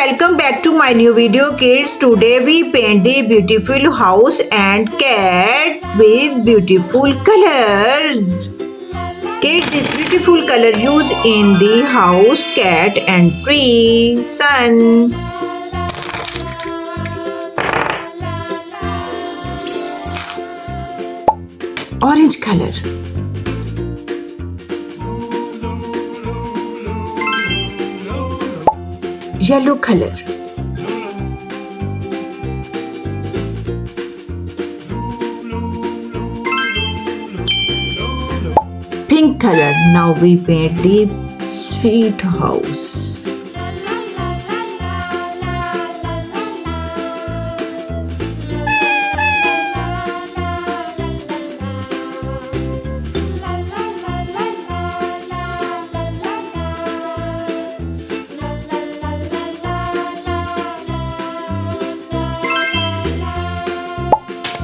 welcome back to my new video kids. Today we paint the beautiful house and cat with beautiful colors. Kids, this beautiful color used in the house, cat and tree, sun. Orange color. Yellow color. Pink color. Now we paint the sweet house.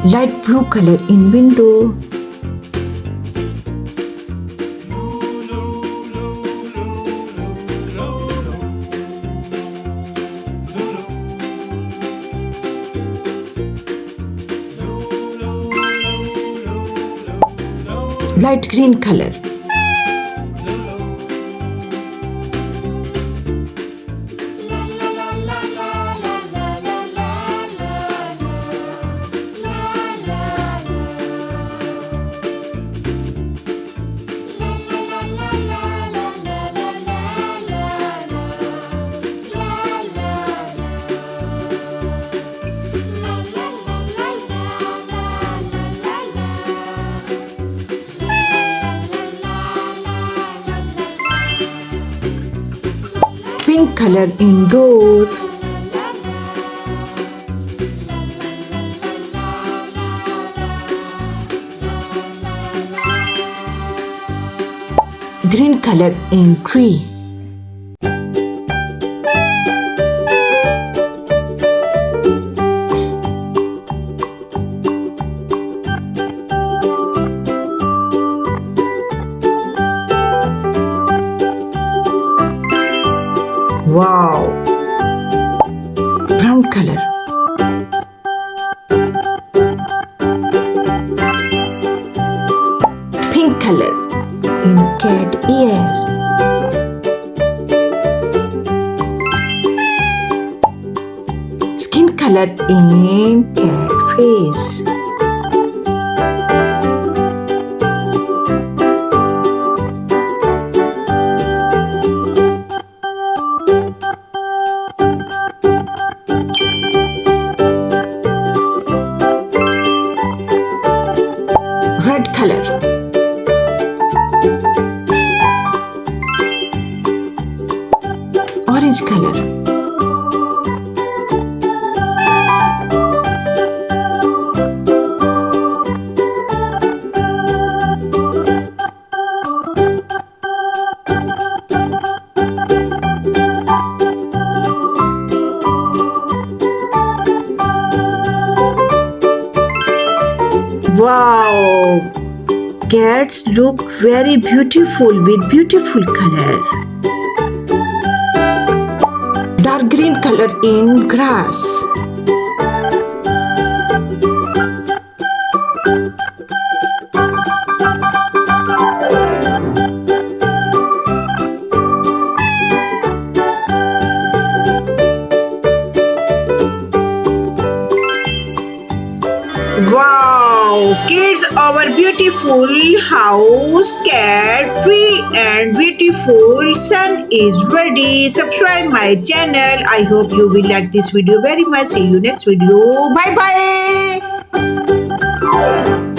Light blue color in window. Light green color. Pink color indoor. Green color in tree. Wow! Brown color. Pink color in cat ear. Skin color in cat face. Red color. Orange color. Wow! Cats look very beautiful with beautiful color. Dark green color in grass. Wow! Kids, our beautiful house, cat, tree and beautiful sun is ready. Subscribe my channel. I hope you will like this video very much. See you next video. Bye bye.